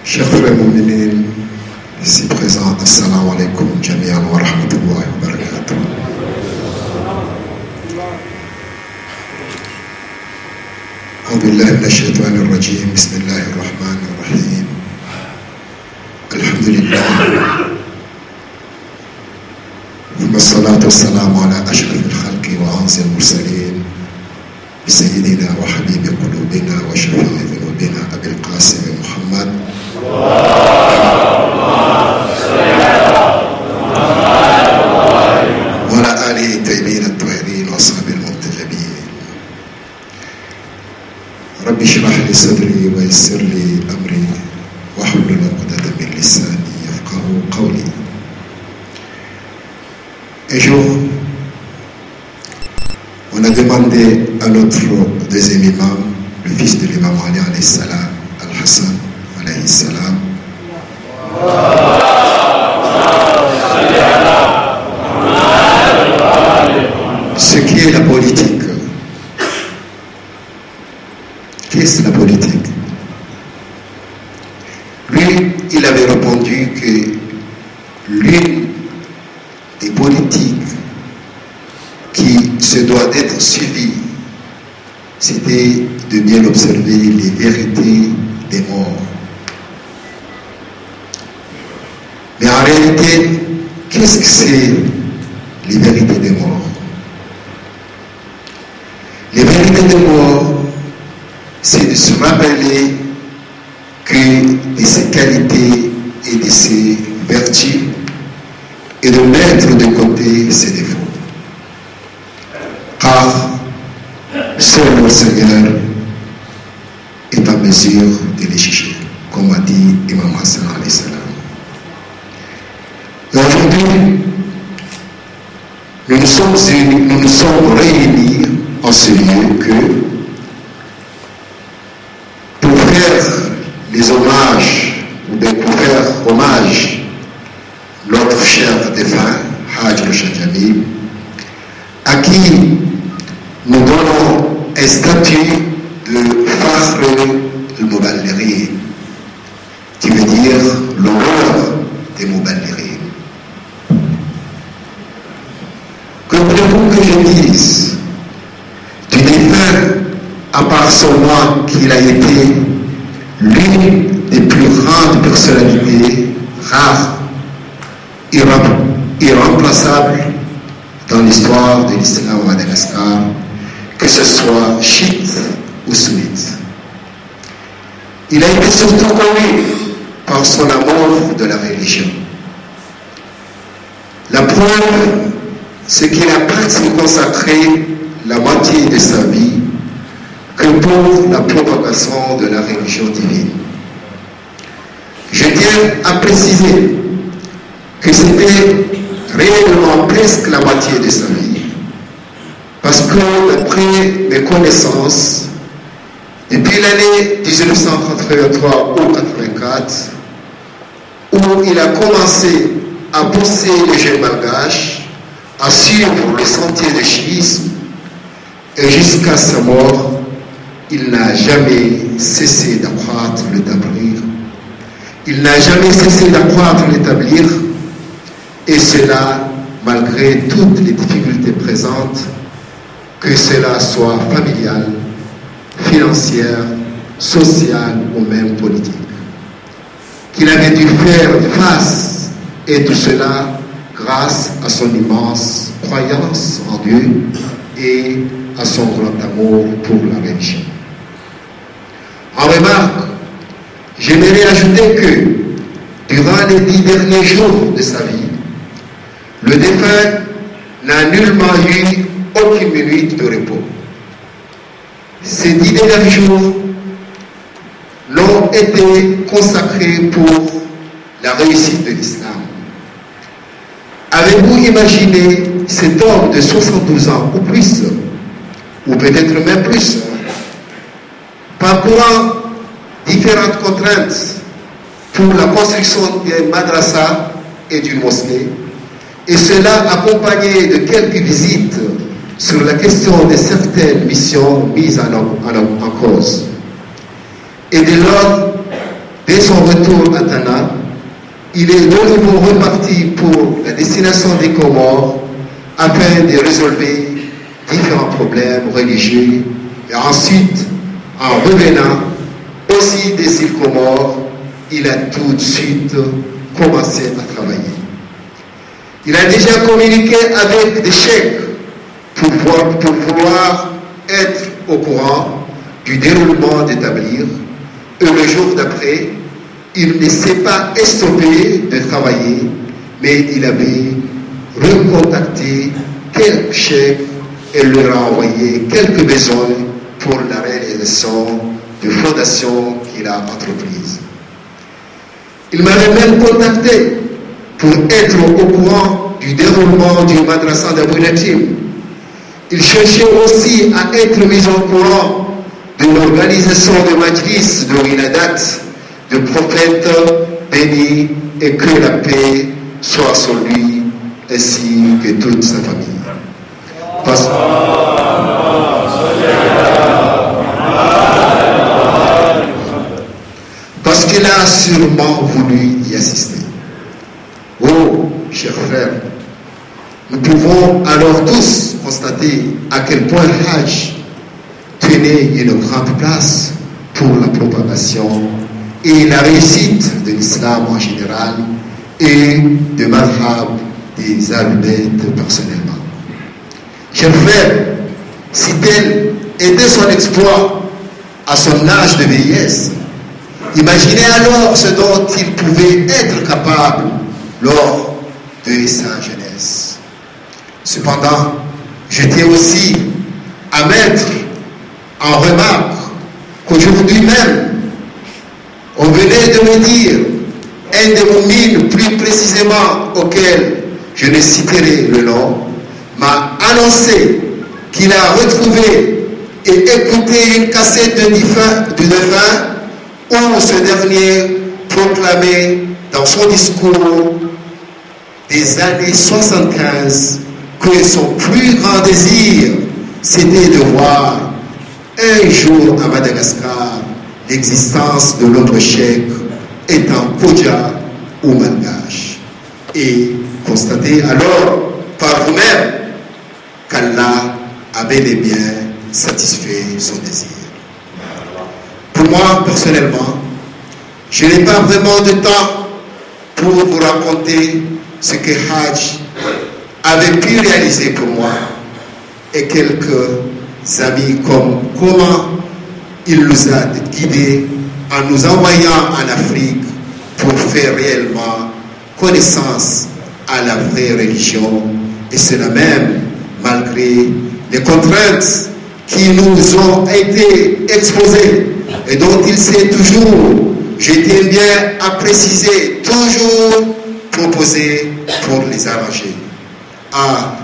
Chers frères mouminin, ici présents, assalamu alaikum, jami'an wa rahmatullahi wa barakatuh. أعوذ بالله من الشيطان الرجيم بسم الله الرحمن الرحيم الحمد لله ثم الصلاة والسلام على أشرف الخلق وأعز المرسلين سيدنا وحبيب قلوبنا وشفيع ذنوبنا أبي القاسم محمد وعلى آله الطيبين الطاهرين وأصحابه المنتجبين. رب اشرح لي صدري ويسر لي أمري واحلل عقدة من لساني يفقهوا قولي. Un jour, on a demandé à notre deuxième imam, le fils de l'imam Ali alayhi salam, Al-Hassan alayhi salam, ce qui est la politique. Qu'est-ce la politique? Lui, il avait répondu que l'une des politiques qui se doit d'être suivie, c'était de bien observer les vérités des morts. Mais en réalité, qu'est-ce que c'est les vérités des morts? Les vérités des morts, c'est de se rappeler que de ses qualités et de ses vertus et de mettre de côté ses défauts. Car seul le Seigneur est en mesure de les juger, comme a dit Imam Hassan alayhi salam. Et aujourd'hui, nous nous sommes réunis en ce lieu que pour faire les hommages, ou bien pour faire hommage notre cher défunt, Hajj al-Shajami, à qui nous donnons un statut de Fakhr al-Muballighin, qui veut dire l'honneur des Muballighin. Que voulez-vous que je dise du défunt, à part seulement qu'il a été l'une des plus grandes personnalités rares, irremplaçables dans l'histoire de l'islam au Madagascar, que ce soit chiite ou sunnite. Il a été surtout connu par son amour de la religion. La preuve, c'est qu'il a presque consacré la moitié de sa vie que pour la propagation de la religion divine. Je tiens à préciser que c'était réellement presque la moitié de sa vie, parce que d'après mes connaissances, depuis l'année 1983 ou 84, où il a commencé à bosser les jeunes malgaches, à suivre le sentier de chiisme, et jusqu'à sa mort, il n'a jamais cessé d'accroître, l'établir. Il n'a jamais cessé d'accroître, l'établir, et cela malgré toutes les difficultés présentes, que cela soit familial, financière, sociale ou même politique. Qu'il avait dû faire face, et tout cela grâce à son immense croyance en Dieu et à son grand amour pour la religion. En remarque, j'aimerais ajouter que durant les 10 derniers jours de sa vie, le défunt n'a nullement eu aucune minute de repos. Ces 10 derniers jours l'ont été consacrés pour la réussite de l'islam. Avez-vous imaginé cet homme de 72 ans ou plus, ou peut-être même plus, parcourant différentes contraintes pour la construction d'un madrasa et d'une mosquée, et cela accompagné de quelques visites sur la question de certaines missions mises en cause, et de l'ordre Dès son retour à Tana, il est de nouveau reparti pour la destination des Comores afin de résoudre différents problèmes religieux. Et ensuite, en revenant aussi des îles Comores, il a tout de suite commencé à travailler. Il a déjà communiqué avec des cheikhs pour pouvoir être au courant du déroulement d'établir. Et le jour d'après, il ne s'est pas estoppé de travailler, mais il avait recontacté quelques chefs et leur a envoyé quelques besoins pour la réalisation de fondations qu'il a entreprises. Il m'avait même contacté pour être au courant du déroulement du madrasa d'Abou Natim. Il cherchait aussi à être mis au courant de l'organisation de majlis de Wiladat, de prophète béni, et que la paix soit sur lui ainsi que toute sa famille. Parce qu'il a sûrement voulu y assister. Oh, chers frères, nous pouvons alors tous constater à quel point Hajj tenait une grande place pour la propagation et la réussite de l'islam en général et de Madhhab des Ahlul-Bayt personnellement. Chers frères, si tel était son exploit à son âge de vieillesse, imaginez alors ce dont il pouvait être capable lors de sa jeunesse. Cependant, je tiens aussi à mettre en remarque qu'aujourd'hui même, on venait de me dire, un des moumines plus précisément auquel je ne citerai le nom, m'a annoncé qu'il a retrouvé et écouté une cassette de défunt où ce dernier proclamait dans son discours des années 75 que son plus grand désir c'était de voir un jour à Madagascar l'existence de l'autre cheikh étant Kodja ou Malgache, et constatez alors par vous-même qu'Allah a bel et bien satisfait son désir. Pour moi, personnellement, je n'ai pas vraiment de temps pour vous raconter ce que Hajj avait pu réaliser pour moi et quelques amis comme comment il nous a guidés en nous envoyant en Afrique pour faire réellement connaissance à la vraie religion, et cela même malgré les contraintes qui nous ont été exposées et dont il s'est toujours, je tiens bien à préciser, toujours proposé pour les arranger. Ah,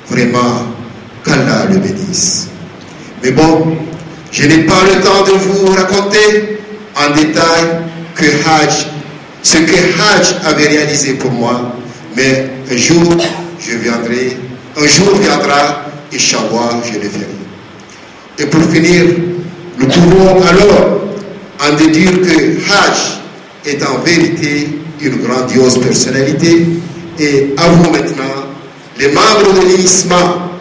vraiment, qu'Allah le bénisse. Mais bon, je n'ai pas le temps de vous raconter en détail ce que Hajj avait réalisé pour moi, mais un jour viendra, Inch'Allah, je le ferai. Et pour finir, nous pouvons alors en déduire que Hajj est en vérité une grandiose personnalité, et à vous maintenant, les membres de l'UNISMA,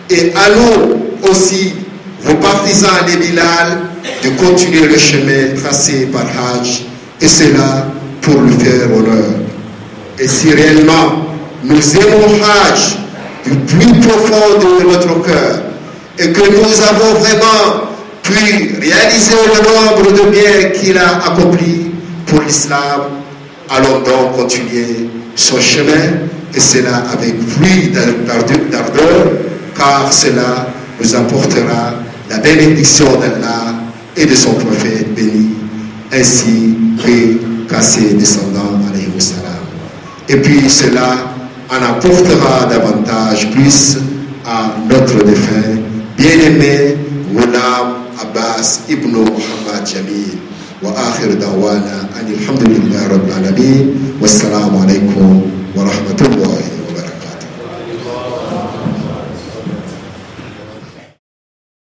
et à nous aussi, vos partisans les Bilal, de continuer le chemin tracé par Hajj, et cela pour lui faire honneur. Et si réellement nous aimons Hajj du plus profond de notre cœur, et que nous avons vraiment pu réaliser le nombre de biens qu'il a accomplis pour l'islam, allons donc continuer son chemin, et cela avec plus d'ardeur, car cela nous apportera la bénédiction d'Allah et de son prophète béni, ainsi qu'à ses descendants, alayhi wa salam. Et puis cela en apportera davantage plus à notre défunt bien-aimé Ghulam Abbas ibn Muhammad Jamil. Wa akhir dawana anil hamdulillahi rabbil alamin. Wassalamu alaikum wa rahmatullahi